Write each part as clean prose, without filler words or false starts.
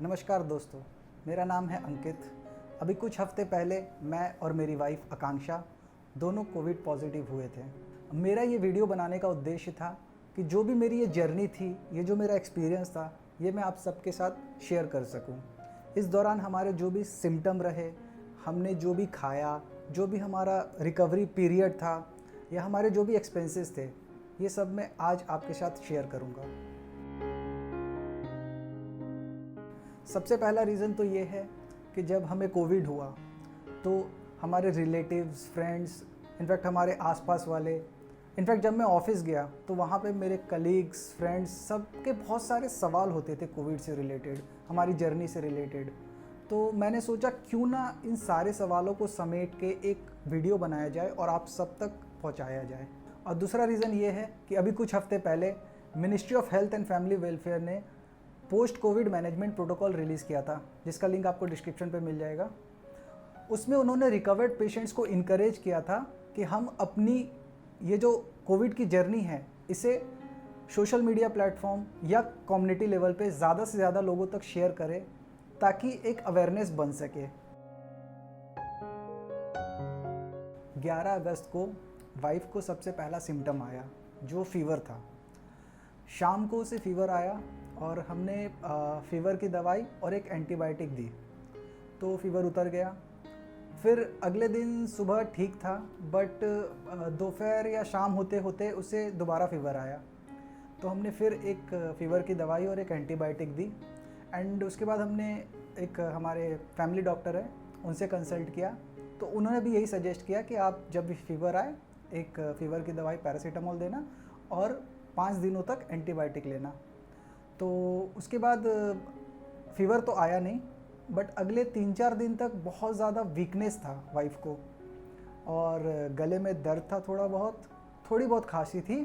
नमस्कार दोस्तों, मेरा नाम है अंकित। अभी कुछ हफ्ते पहले मैं और मेरी वाइफ आकांक्षा दोनों कोविड पॉजिटिव हुए थे। मेरा ये वीडियो बनाने का उद्देश्य था कि जो भी मेरी ये जर्नी थी, ये जो मेरा एक्सपीरियंस था, ये मैं आप सबके साथ शेयर कर सकूं। इस दौरान हमारे जो भी सिम्टम रहे, हमने जो भी खाया, जो भी हमारा रिकवरी पीरियड था, या हमारे जो भी एक्सपेंसेस थे, ये सब मैं आज आपके साथ शेयर करूँगा। सबसे पहला रीज़न तो ये है कि जब हमें कोविड हुआ तो हमारे रिलेटिव्स, फ्रेंड्स, इनफैक्ट हमारे आसपास वाले, इनफैक्ट जब मैं ऑफिस गया तो वहाँ पे मेरे कलीग्स, फ्रेंड्स, सबके बहुत सारे सवाल होते थे कोविड से रिलेटेड, हमारी जर्नी से रिलेटेड। तो मैंने सोचा क्यों ना इन सारे सवालों को समेट के एक वीडियो बनाया जाए और आप सब तक पहुँचाया जाए। और दूसरा रीज़न ये है कि अभी कुछ हफ्ते पहले ministry of health and family welfare ने post covid management protocol release किया था, जिसका लिंक आपको डिस्क्रिप्शन पे मिल जाएगा। उसमें उन्होंने रिकवर्ड पेशेंट्स को इनकरेज किया था कि हम अपनी ये जो कोविड की जर्नी है, इसे सोशल मीडिया प्लेटफॉर्म या कम्युनिटी लेवल पे ज़्यादा से ज़्यादा लोगों तक शेयर करें ताकि एक अवेयरनेस बन सके। 11 अगस्त को वाइफ को सबसे पहला सिम्टम आया, जो फीवर था। शाम को उसे फीवर आया और हमने फीवर की दवाई और एक एंटीबायोटिक दी, तो फीवर उतर गया। फिर अगले दिन सुबह ठीक था, बट दोपहर या शाम होते होते उसे दोबारा फीवर आया, तो हमने फिर एक फीवर की दवाई और एक एंटीबायोटिक दी। एंड उसके बाद हमने एक हमारे फैमिली डॉक्टर है, उनसे कंसल्ट किया, तो उन्होंने भी यही सजेस्ट किया कि आप जब भी फीवर आए एक फीवर की दवाई पैरासीटामोल देना और 5 दिनों तक एंटीबायोटिक लेना। तो उसके बाद फीवर तो आया नहीं, बट अगले 3-4 दिन तक बहुत ज़्यादा वीकनेस था वाइफ को, और गले में दर्द था, थोड़ी बहुत खांसी थी,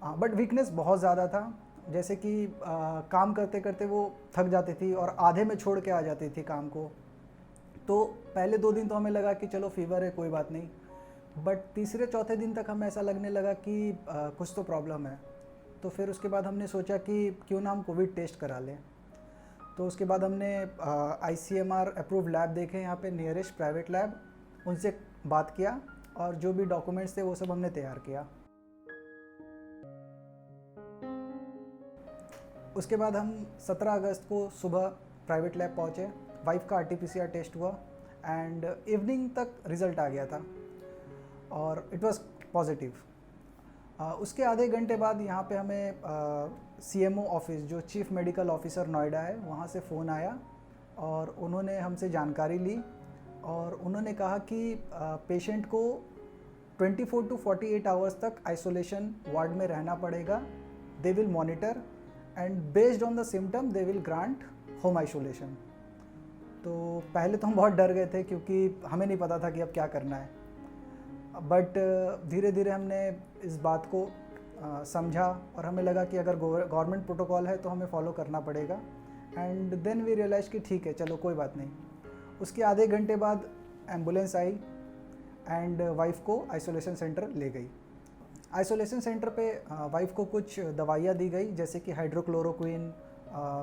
बट वीकनेस बहुत ज़्यादा था। जैसे कि काम करते करते वो थक जाती थी और आधे में छोड़ के आ जाती थी काम को। तो पहले 2 दिन तो हमें लगा कि चलो फीवर है, कोई बात नहीं, बट तीसरे चौथे दिन तक हमें ऐसा लगने लगा कि कुछ तो प्रॉब्लम है। तो फिर उसके बाद हमने सोचा कि क्यों ना हम कोविड टेस्ट करा लें। तो उसके बाद हमने ICMR अप्रूव्ड लैब देखे यहाँ पे, नियरेस्ट प्राइवेट लैब, उनसे बात किया और जो भी डॉक्यूमेंट्स थे वो सब हमने तैयार किया। उसके बाद हम 17 अगस्त को सुबह प्राइवेट लैब पहुँचे, वाइफ का RT-PCR टेस्ट हुआ एंड इवनिंग तक रिज़ल्ट आ गया था और इट वाज पॉजिटिव। उसके आधे घंटे बाद यहाँ पे हमें CMO ऑफिस, जो चीफ मेडिकल ऑफिसर नोएडा है, वहाँ से फ़ोन आया और उन्होंने हमसे जानकारी ली और उन्होंने कहा कि पेशेंट को 24 to 48 आवर्स तक आइसोलेशन वार्ड में रहना पड़ेगा। They will monitor and based on the symptom they will grant home isolation. तो पहले तो हम बहुत डर गए थे क्योंकि हमें नहीं पता था कि अब क्या करना है, बट धीरे धीरे हमने इस बात को समझा और हमें लगा कि अगर गवर्नमेंट प्रोटोकॉल है तो हमें फॉलो करना पड़ेगा। एंड देन वी रियलाइज कि ठीक है, चलो कोई बात नहीं। उसके आधे घंटे बाद एम्बुलेंस आई एंड वाइफ को आइसोलेशन सेंटर ले गई। आइसोलेशन सेंटर पे वाइफ को कुछ दवाइयाँ दी गई, जैसे कि हाइड्रोक्लोरोक्विन,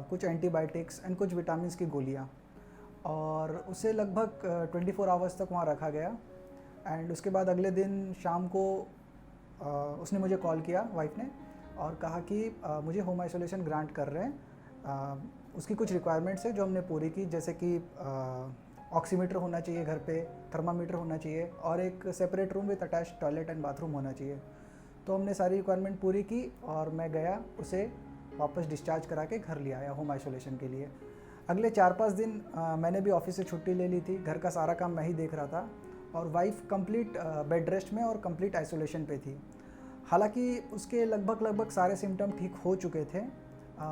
कुछ एंटीबायोटिक्स एंड कुछ विटामिन की गोलियाँ, और उसे लगभग 24 आवर्स तक वहाँ रखा गया। एंड उसके बाद अगले दिन शाम को उसने मुझे कॉल किया, वाइफ ने, और कहा कि मुझे होम आइसोलेशन ग्रांट कर रहे हैं। उसकी कुछ रिक्वायरमेंट्स है जो हमने पूरी की, जैसे कि ऑक्सीमीटर होना चाहिए घर पे, थर्मामीटर होना चाहिए और एक separate room with attach toilet and bathroom होना चाहिए। तो हमने सारी रिक्वायरमेंट पूरी की और मैं गया, उसे वापस डिस्चार्ज करा के घर ले आया होम आइसोलेशन के लिए। अगले 4-5 दिन मैंने भी ऑफिस से छुट्टी ले ली थी, घर का सारा काम मैं ही देख रहा था और वाइफ कंप्लीट बेड रेस्ट में और कंप्लीट आइसोलेशन पे थी। हालांकि उसके लगभग सारे सिम्टम ठीक हो चुके थे,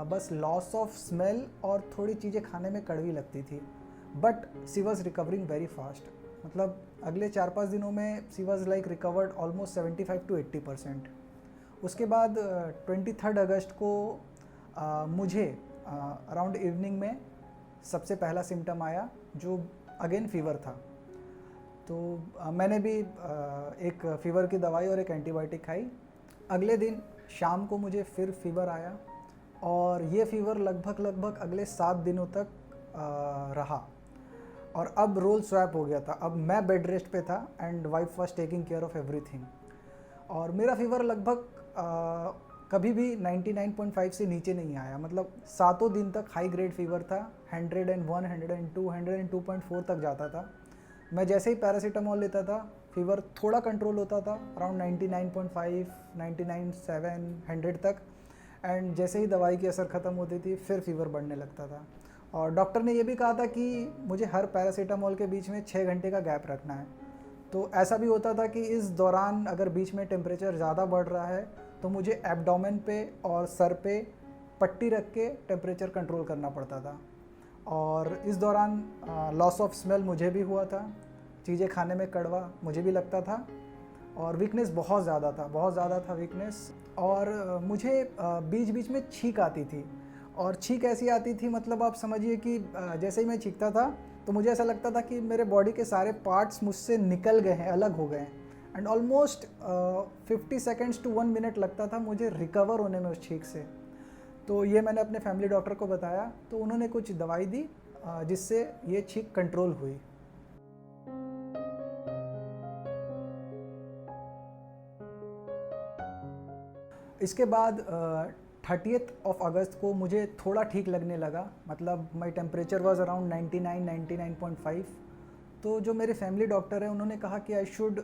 बस लॉस ऑफ स्मेल और थोड़ी चीज़ें खाने में कड़वी लगती थी, but she was recovering very fast. मतलब अगले 4-5 दिनों में she was like recovered almost 75 to 80%। उसके बाद 23 अगस्त को मुझे अराउंड इवनिंग में सबसे पहला सिम्टम आया, जो अगेन फीवर था। तो मैंने भी एक फ़ीवर की दवाई और एक एंटीबायोटिक खाई। अगले दिन शाम को मुझे फिर फीवर आया और ये फीवर लगभग अगले 7 दिनों तक रहा। और अब रोल स्वैप हो गया था, अब मैं बेड रेस्ट पे था and wife was taking care of everything. और मेरा फीवर लगभग कभी भी 99.5 से नीचे नहीं आया, मतलब 7 दिन तक हाई ग्रेड फीवर था। 101, 102, 102.4 तक जाता था। मैं जैसे ही पैरासीटामोल लेता था फीवर थोड़ा कंट्रोल होता था, अराउंड 99.5, 99.7, 100 तक। एंड जैसे ही दवाई की असर ख़त्म होती थी फिर फीवर बढ़ने लगता था। और डॉक्टर ने ये भी कहा था कि मुझे हर पैरासीटामोल के बीच में 6 घंटे का गैप रखना है। तो ऐसा भी होता था कि इस दौरान अगर बीच में टेम्परेचर ज़्यादा बढ़ रहा है तो मुझे एब्डोमेन पे और सर पे पट्टी रख के टेम्परेचर कंट्रोल करना पड़ता था। और इस दौरान लॉस ऑफ स्मेल मुझे भी हुआ था, चीज़ें खाने में कड़वा मुझे भी लगता था, और वीकनेस बहुत ज़्यादा था वीकनेस। और मुझे बीच बीच में छींक आती थी, और छींक ऐसी आती थी, मतलब आप समझिए कि जैसे ही मैं छींकता था तो मुझे ऐसा लगता था कि मेरे बॉडी के सारे पार्ट्स मुझसे निकल गए हैं, अलग हो गए हैं। And almost 50 seconds to 1 minute लगता था मुझे रिकवर होने में उस छींक से। तो ये मैंने अपने फैमिली डॉक्टर को बताया, तो उन्होंने कुछ दवाई दी जिससे ये छींक कंट्रोल हुई। इसके बाद 30th ऑफ अगस्त को मुझे थोड़ा ठीक लगने लगा, मतलब माई टेम्परेचर वॉज अराउंड 99-99.5। तो जो मेरे फैमिली डॉक्टर हैं उन्होंने कहा कि आई शुड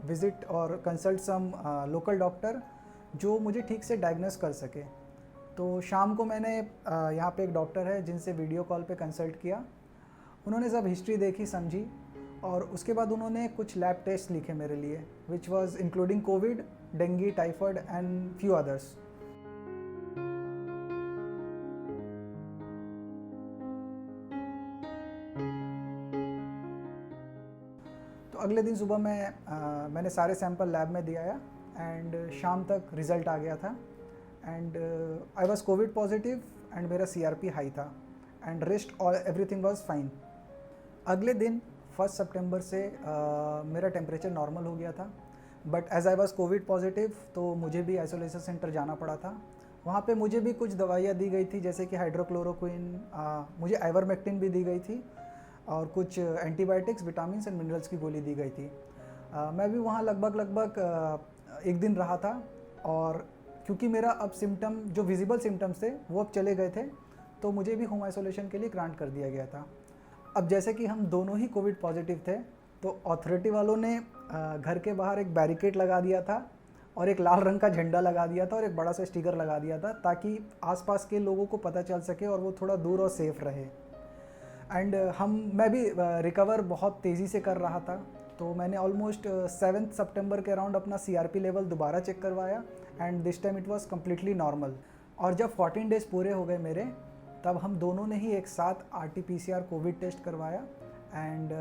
विज़िट और कंसल्ट सम लोकल डॉक्टर जो मुझे ठीक से डायग्नोस कर सके। तो शाम को मैंने यहाँ पे एक डॉक्टर है जिनसे वीडियो कॉल पे कंसल्ट किया। उन्होंने सब हिस्ट्री देखी, समझी, और उसके बाद उन्होंने कुछ लैब टेस्ट लिखे मेरे लिए, which was including Covid, dinghy, typhoid and few others. तो अगले दिन सुबह मैंने सारे सैंपल लैब में दिया एंड शाम तक रिज़ल्ट आ गया था। And I was covid positive and मेरा CRP हाई था and rest all everything was fine. अगले दिन 1 सितंबर से मेरा टेम्परेचर नॉर्मल हो गया था, but as I was covid positive तो मुझे भी आइसोलेशन सेंटर जाना पड़ा था। वहाँ पे मुझे भी कुछ दवाइयाँ दी गई थी, जैसे कि हाइड्रोक्लोरोक्विन, मुझे आइवरमेक्टिन भी दी गई थी, और कुछ एंटीबायोटिक्स, विटामिन एंड मिनरल्स की गोली दी गई थी। मैं भी वहाँ लगभग 1 दिन रहा था, और क्योंकि मेरा अब सिम्टम, जो विजिबल सिम्टम्स थे वो अब चले गए थे, तो मुझे भी होम आइसोलेशन के लिए ग्रांट कर दिया गया था। अब जैसे कि हम दोनों ही कोविड पॉजिटिव थे, तो अथॉरिटी वालों ने घर के बाहर एक बैरिकेड लगा दिया था, और एक लाल रंग का झंडा लगा दिया था, और एक बड़ा सा स्टिकर लगा दिया था, ताकि आसपास के लोगों को पता चल सके और वो थोड़ा दूर और सेफ़ रहे। एंड मैं भी रिकवर बहुत तेज़ी से कर रहा था, तो मैंने ऑलमोस्ट 7 सितंबर के अराउंड अपना CRP लेवल दोबारा चेक करवाया, and this time it was completely normal. और जब 14 डेज़ पूरे हो गए मेरे, तब हम दोनों ने ही एक साथ RT-PCR कोविड टेस्ट करवाया, and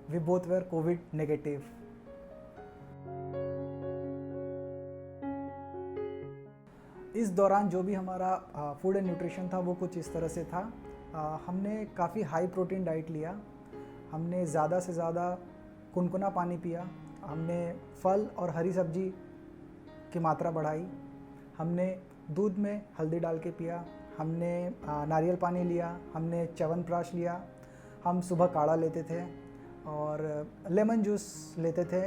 we both were covid negative. इस दौरान जो भी हमारा फूड एंड न्यूट्रिशन था वो कुछ इस तरह से था। हमने काफ़ी हाई प्रोटीन डाइट लिया, हमने ज़्यादा से ज़्यादा कुनकुना पानी पिया, हमने फल और हरी सब्जी की मात्रा बढ़ाई, हमने दूध में हल्दी डाल के पिया, हमने नारियल पानी लिया, हमने च्यवनप्राश लिया, हम सुबह काढ़ा लेते थे और लेमन जूस लेते थे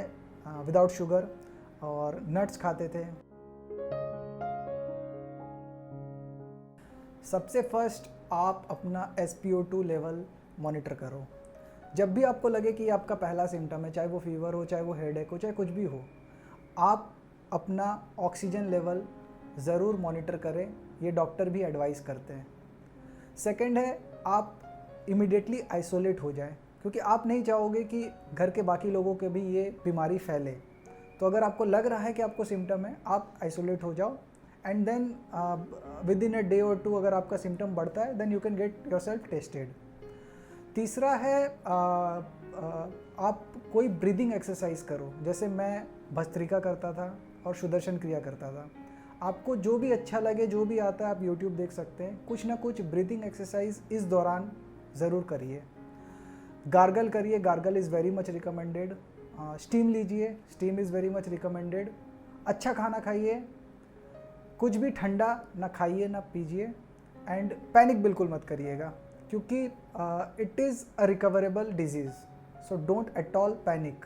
विदाउट शुगर, और नट्स खाते थे। सबसे फर्स्ट आप अपना SpO2 लेवल मॉनिटर करो। जब भी आपको लगे कि आपका पहला सिम्टम है, चाहे वो फीवर हो, चाहे वो हेडेक हो, चाहे कुछ भी हो, आप अपना ऑक्सीजन लेवल ज़रूर मॉनिटर करें, ये डॉक्टर भी एडवाइस करते हैं। सेकंड है, आप इमीडिएटली आइसोलेट हो जाए, क्योंकि आप नहीं चाहोगे कि घर के बाकी लोगों के भी ये बीमारी फैले। तो अगर आपको लग रहा है कि आपको सिम्टम है, आप आइसोलेट हो जाओ, and then within a day और 2 अगर आपका सिम्टम बढ़ता है, then you can get yourself tested. तीसरा है, आप कोई ब्रीदिंग एक्सरसाइज करो, जैसे मैं भस्त्रिका करता था और सुदर्शन क्रिया करता था। आपको जो भी अच्छा लगे, जो भी आता है, आप YouTube देख सकते हैं, कुछ ना कुछ ब्रीदिंग एक्सरसाइज इस दौरान ज़रूर करिए। गार्गल करिए, gargle is very much recommended. Steam लीजिए, steam is very much recommended. अच्छा खाना खाइए, कुछ भी ठंडा ना खाइए ना पीजिए, एंड पैनिक बिल्कुल मत करिएगा, क्योंकि it is a recoverable disease, so don't at all panic.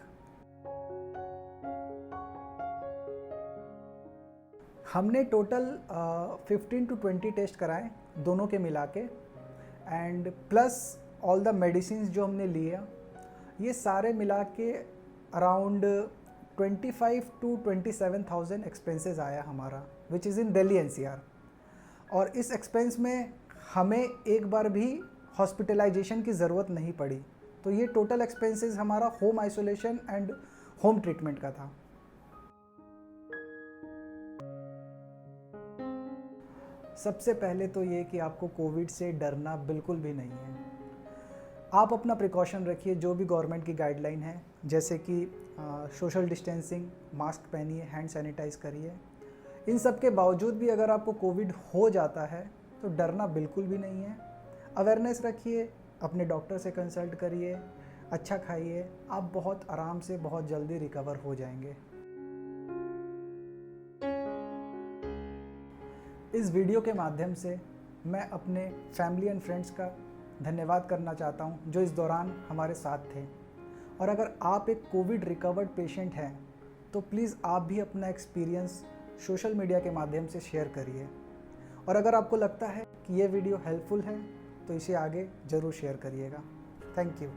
हमने टोटल 15 to 20 टेस्ट कराए दोनों के मिला के, and plus all the medicine जो हमने लिए, ये सारे मिला के अराउंड 25 to 27,000 एक्सपेंसेस आया हमारा, which is in Delhi NCR. और इस एक्सपेंस में हमें एक बार भी हॉस्पिटलाइजेशन की ज़रूरत नहीं पड़ी। तो ये टोटल एक्सपेंसेस हमारा home isolation and home treatment का था। सबसे पहले तो ये कि आपको कोविड से डरना बिल्कुल भी नहीं है। आप अपना प्रिकॉशन रखिए, जो भी गवर्नमेंट की गाइडलाइन है, जैसे कि सोशल डिस्टेंसिंग, मास्क पहनिए, हैंड सैनिटाइज करिए। इन सब के बावजूद भी अगर आपको कोविड हो जाता है तो डरना बिल्कुल भी नहीं है। अवेयरनेस रखिए, अपने डॉक्टर से कंसल्ट करिए, अच्छा खाइए, आप बहुत आराम से बहुत जल्दी रिकवर हो जाएंगे। इस वीडियो के माध्यम से मैं अपने फैमिली एंड फ्रेंड्स का धन्यवाद करना चाहता हूं, जो इस दौरान हमारे साथ थे। और अगर आप एक कोविड रिकवर्ड पेशेंट हैं तो प्लीज़ आप भी अपना एक्सपीरियंस सोशल मीडिया के माध्यम से शेयर करिए। और अगर आपको लगता है कि ये वीडियो हेल्पफुल है तो इसे आगे ज़रूर शेयर करिएगा। Thank you.